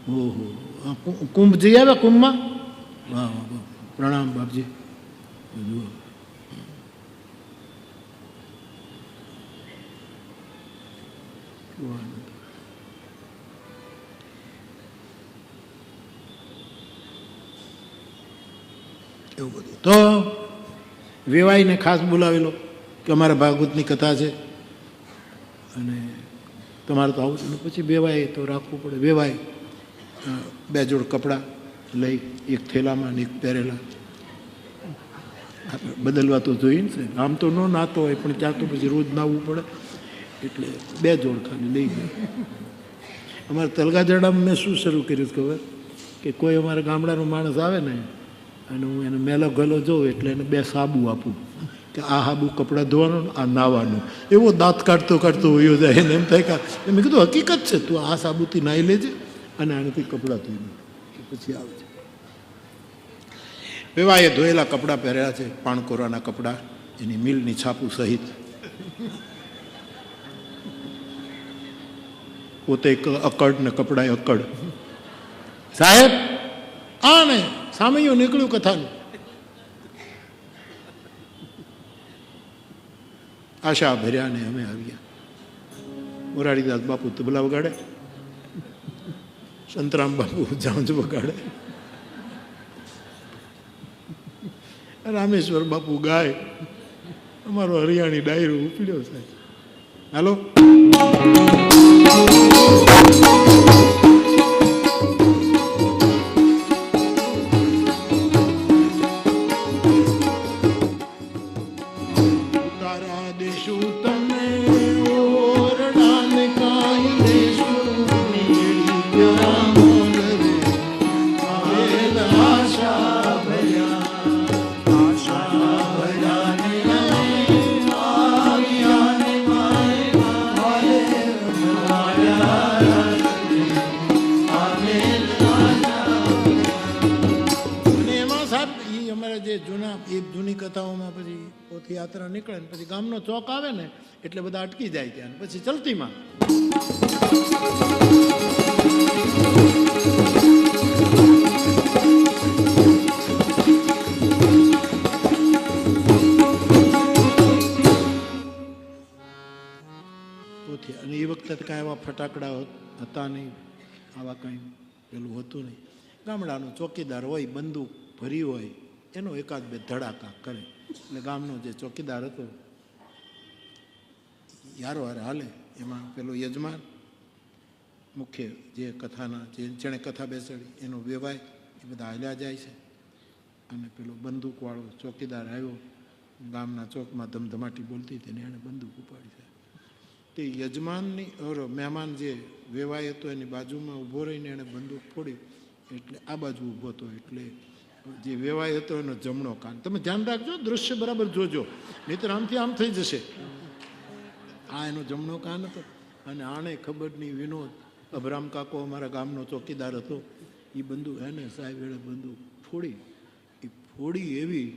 ઓહો, કુંભ જઈ આવ્યા? કુંભમાં? વાહ વાહ વાહ, પ્રણામ બાપજી. જુઓ એવું બધું. તો વેવાઈને ખાસ બોલાવેલો કે અમારા ભાગવતની કથા છે અને તમારે તો આવું છે. પછી વેવાય તો રાખવું પડે. વેવાય 2 જોડ કપડાં લઈ, એક થેલામાં ને એક પહેરેલા. બદલવા તો જોઈએ ને સાહેબ, આમ તો ન નાતો હોય પણ ત્યાં તો પછી રોજ નાહવું પડે, એટલે 2 જોડ ખાલી લઈ ગયા. અમારા તલગાજરડામાં મેં શું શરૂ કર્યું ખબર? કે કોઈ અમારા ગામડાનો માણસ આવે ને અને હું એને મેલો ગલો જોઉં એટલે એને 2 સાબુ આપું કે આ સાબુ કપડાં ધોવાનું, આ નાવાનું. એવો દાંત કાઢતો કાઢતો વયો જાય. એને એમ થાય કે મેં કીધું હકીકત છે, તું આ સાબુથી નાહી લેજે અને આનાથી કપડાં ધોઈ લે પછી આવજે. વેવાએ ધોયેલા કપડાં પહેર્યા છે, પાણકોરાના કપડાં, એની મિલની છાપું સહિત. પોતે અકડ ને કપડાં અકડ. સાહેબ આ ને સામૈયું નીકળ્યું કથાનું. આશા ભર્યા ને અમે આવ્યા. મોરારીદાસ બાપુ તબલા વગાડે, સંતરામ બાપુ ઝાંઝ વગાડે, રામેશ્વર બાપુ ગાય. અમારો હરિયાણી ડાયરો ઉપડ્યો સાહેબ. હાલો તારા દેશું તને ઓરડાને કાઈ દેશું આશા જૂની કથાઓમાં પછી પોથયાત્રા નીકળે ને પછી ગામનો ચોક આવે ને એટલે બધા અટકી જાય ત્યાં, પછી ચલતીમાં પોથી. અને એ વખતે કાંઈ એવા ફટાકડા હતા નહીં, આવા કંઈ પેલું હતું નહીં. ગામડાનો ચોકીદાર હોય, બંદૂક ભરી હોય, એનો 1-2 ધડાકા કરે એટલે ગામનો જે ચોકીદાર હતો યારો હારે હાલે. એમાં પેલો યજમાન, મુખ્ય જે કથાના જેણે કથા બેસાડી, એનો વેવાય, એ બધા હાલ્યા જાય છે. અને પેલો બંદૂકવાળો ચોકીદાર આવ્યો, ગામના ચોકમાં ધમધમાટી બોલતી હતી ને એણે બંદૂક ઉપાડી છે. તે યજમાનની મહેમાન જે વેવાય હતો એની બાજુમાં ઊભો રહીને એણે બંદૂક ફોડી એટલે આ બાજુ ઊભો હતો એટલે જે વેવાય હતો એનો જમણો કાન. તમે ધ્યાન રાખજો, દૃશ્ય બરાબર જોજો, નહીંતર આમથી આમ થઈ જશે. આ એનો જમણો કાન હતો. અને આને ખબર નહીં, વિનોદ અભરામ કાકો અમારા ગામનો ચોકીદાર હતો, એ બંદૂક એને સાહેબ એણે બંદૂક ફોડી. એ ફોડી એવી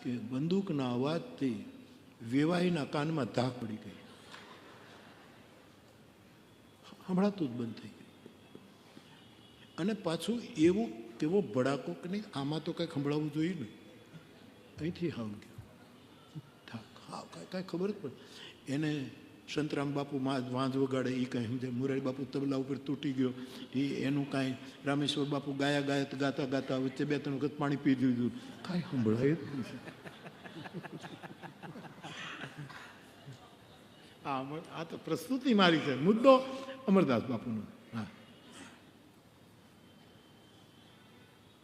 કે બંદૂકના અવાજથી વેવાયના કાનમાં ધાક પડી ગઈ, સંભળાતું જ બંધ થઈ ગયું. અને પાછું એવું તેવો ભડાકો કે નહીં, આમાં તો કંઈ સંભળાવવું જોઈએ ને, અહીંથી હાવ ગયો હાવ, કાંઈ ખબર જ પડે. એને સંતરામ બાપુ વાંજ વગાડે એ કાંઈ સમજે, મોરારી બાપુ તબલા ઉપર તૂટી ગયો એ એનું કાંઈ, રામેશ્વર બાપુ ગાતા ગાતા વચ્ચે 2-3 વખત પાણી પી દીધું, કાંઈ સંભળાય જ નહીં. આ તો પ્રસ્તુતિ મારી છે, મુદ્દો અમરદાસ બાપુનો. હા,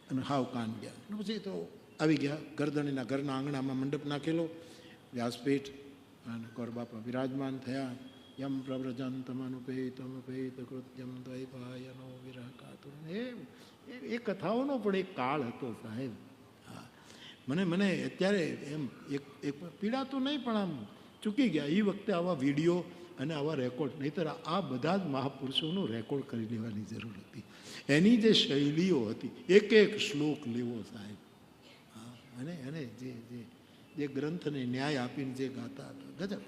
અને હાવ કાન ગયા. પછી તો આવી ગયા. ગરદણીના ઘરના આંગણામાં મંડપ નાખેલો, વ્યાસપીઠ, અને કોર બાપા વિરાજમાન થયા. યમ પ્રવ્રજંતમનુપેતમપેત કૃત્યમ દ્વૈપાયનો વિરહ કાતુર. એ કથાઓનો પણ એક કાળ હતો સાહેબ. હા, મને અત્યારે એમ એક પીડા તો નહીં પણ આમ ચૂકી ગયા. એ વખતે આવા વિડીયો અને આવા રેકોર્ડ, નહીંતર આ બધા જ મહાપુરુષોનું રેકોર્ડ કરી લેવાની જરૂર હતી. એની જે શૈલીઓ હતી, એક શ્લોક લેવો સાહેબ. હા, અને જે ગ્રંથને ન્યાય આપીને જે ગાતા હતા, ગજબ.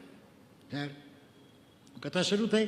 ખેર, કથા શરૂ થઈ.